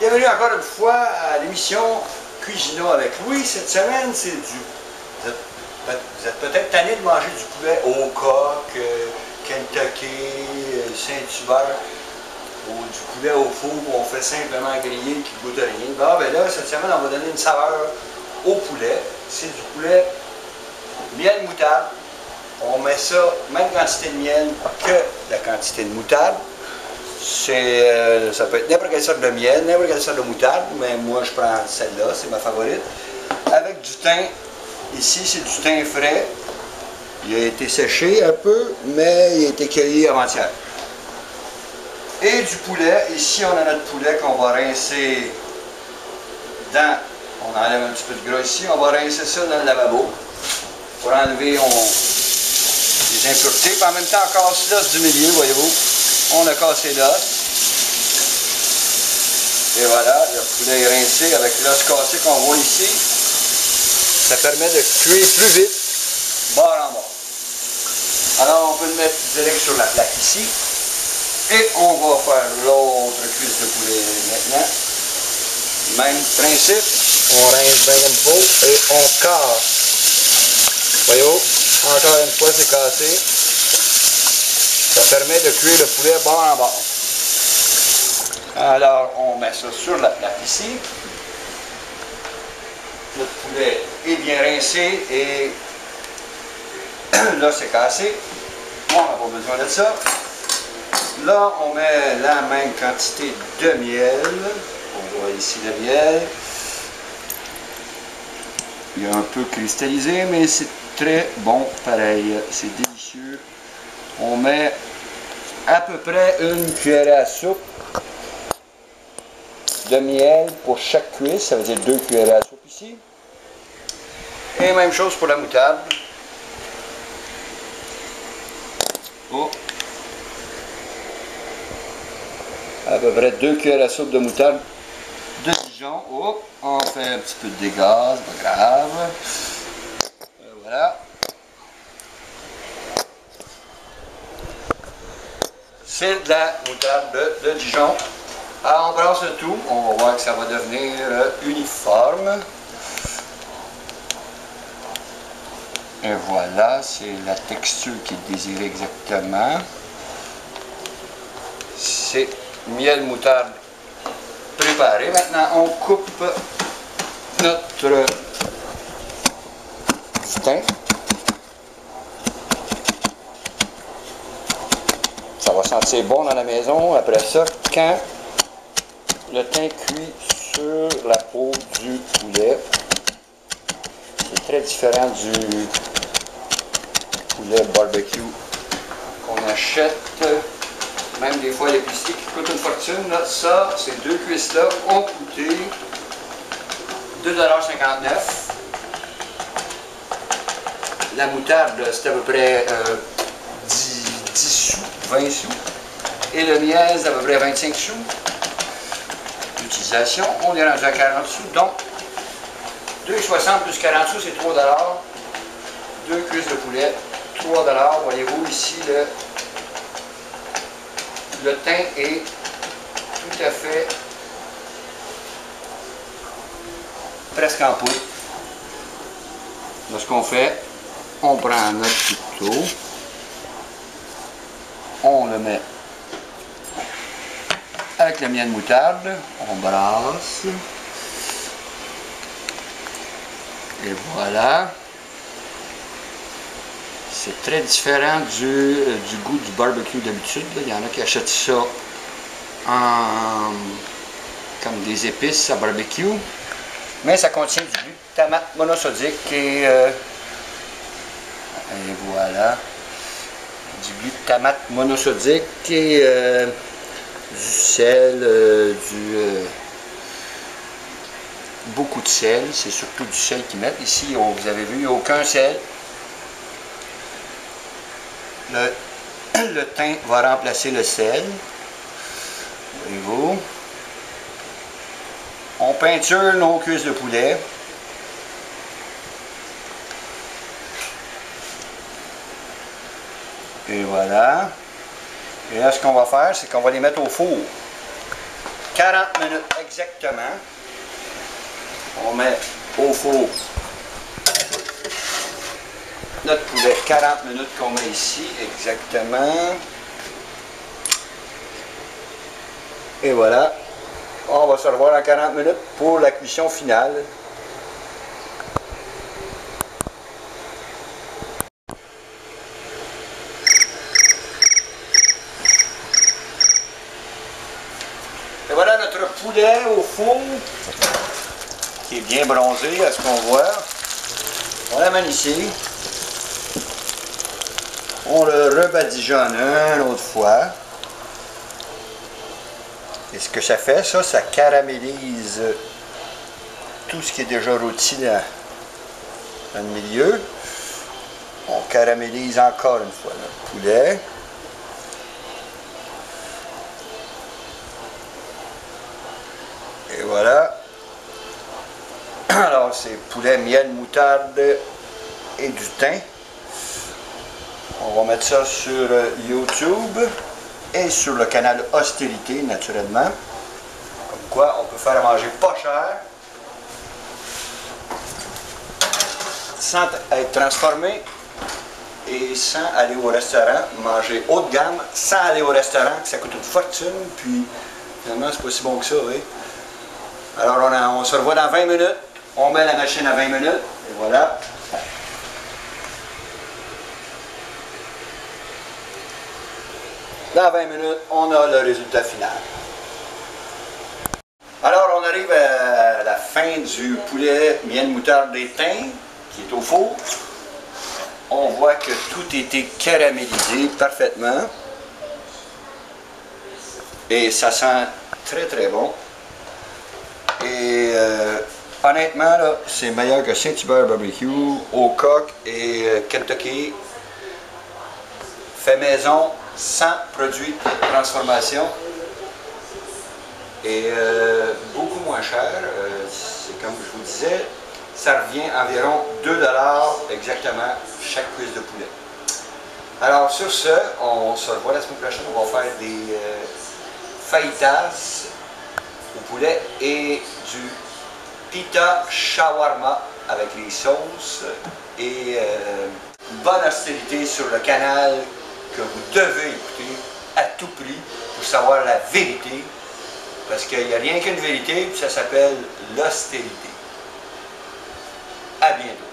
Bienvenue encore une fois à l'émission Cuisinons avec Louis. Cette semaine, c'est du... Vous êtes peut-être tanné de manger du poulet au coq, Kentucky, Saint-Hubert, ou du poulet au four qu'on fait simplement griller qui ne goûte rien. Bon, ben là, cette semaine, on va donner une saveur au poulet. C'est du poulet miel moutarde. On met ça, même quantité de miel que la quantité de moutarde. Ça peut être n'importe quelle sorte de miel, n'importe quelle sorte de moutarde, mais moi je prends celle-là, c'est ma favorite. Avec du thym, ici c'est du thym frais. Il a été séché un peu, mais il a été cueilli avant-hier. Et du poulet, ici on a notre poulet qu'on va rincer dans, on enlève un petit peu de gras ici, on va rincer ça dans le lavabo pour enlever les impuretés. Puis en même temps on casse l'os du milieu, voyez-vous. On a cassé l'os. Et voilà, le poulet est rincé avec l'os cassé qu'on voit ici. Ça permet de cuire plus vite, bord en bord. Alors on peut le mettre direct sur la plaque ici. Et on va faire l'autre cuisse de poulet maintenant. Même principe. On rince bien comme il faut et on casse. Voyez-vous, encore une fois c'est cassé. Ça permet de cuire le poulet bord en bord. Alors, on met ça sur la plaque ici. Notre poulet est bien rincé et là, c'est cassé. On n'a pas besoin de ça. Là, on met la même quantité de miel. On voit ici le miel. Il est un peu cristallisé, mais c'est très bon pareil. C'est délicieux. On met à peu près une cuillère à soupe de miel pour chaque cuisse, ça veut dire 2 cuillères à soupe ici. Et même chose pour la moutarde. Oh. À peu près 2 cuillères à soupe de moutarde de Dijon. Oh. On fait un petit peu de dégâts, c'est pas grave. Voilà. C'est de la moutarde de Dijon. Alors on brasse le tout, on va voir que ça va devenir uniforme. Et voilà, c'est la texture qui est désirée exactement. C'est miel moutarde préparé. Maintenant on coupe notre thym. Ça va sentir bon dans la maison. Après ça, quand le thym cuit sur la peau du poulet, c'est très différent du poulet barbecue qu'on achète, même des fois à l'épicerie qui coûte une fortune. Là, ça, ces deux cuisses-là ont coûté 2,59 $. La moutarde, c'est à peu près 10 sous. 20 sous. Et le miel, c'est à peu près 25 sous. L'utilisation, on est rendu à 40 sous. Donc, 2,60 plus 40 sous, c'est 3 $. 2 cuisses de poulet, 3 $. Voyez-vous ici, le thym est tout à fait presque en poudre. Là, ce qu'on fait, on prend notre couteau. On le met avec le miel moutarde, on brasse, et voilà. C'est très différent du goût du barbecue d'habitude. Il y en a qui achètent ça comme des épices à barbecue, mais ça contient du glutamate monosodique et voilà. Du glutamate monosodique et du sel, beaucoup de sel, c'est surtout du sel qu'ils mettent. Ici, vous avez vu, il n'y a aucun sel. Le thym va remplacer le sel. Voyez-vous. On peinture nos cuisses de poulet. Et voilà. Et là, ce qu'on va faire, c'est qu'on va les mettre au four. 40 minutes exactement. On met au four notre poulet. 40 minutes qu'on met ici exactement. Et voilà. On va se revoir en 40 minutes pour la cuisson finale. Et voilà notre poulet au four, qui est bien bronzé à ce qu'on voit. On l'amène ici. On le rebadigeonne une autre fois. Et ce que ça fait, ça caramélise tout ce qui est déjà rôti dans le milieu. On caramélise encore une fois notre poulet. Et voilà. Alors, c'est poulet, miel, moutarde et du thym. On va mettre ça sur YouTube et sur le canal Austérité, naturellement. Comme quoi, on peut faire à manger pas cher sans être transformé et sans aller au restaurant, manger haut de gamme, sans aller au restaurant, que ça coûte une fortune, puis finalement, c'est pas si bon que ça, oui. Alors, on se revoit dans 20 minutes. On met la machine à 20 minutes, et voilà. Dans 20 minutes, on a le résultat final. Alors, on arrive à la fin du poulet miel moutarde et thym, qui est au four. On voit que tout a été caramélisé parfaitement. Et ça sent très très bon. Et honnêtement, c'est meilleur que Saint-Hubert Barbecue, au coq et Kentucky. Fait maison, sans produits de transformation. Et beaucoup moins cher. C'est comme je vous disais, ça revient environ 2 $ exactement chaque cuisse de poulet. Alors sur ce, on se revoit la semaine prochaine. On va faire des fajitas au poulet et du pita shawarma avec les sauces et bonne austérité sur le canal que vous devez écouter à tout prix pour savoir la vérité, parce qu'il n'y a rien qu'une vérité, puis ça s'appelle l'austérité. À bientôt.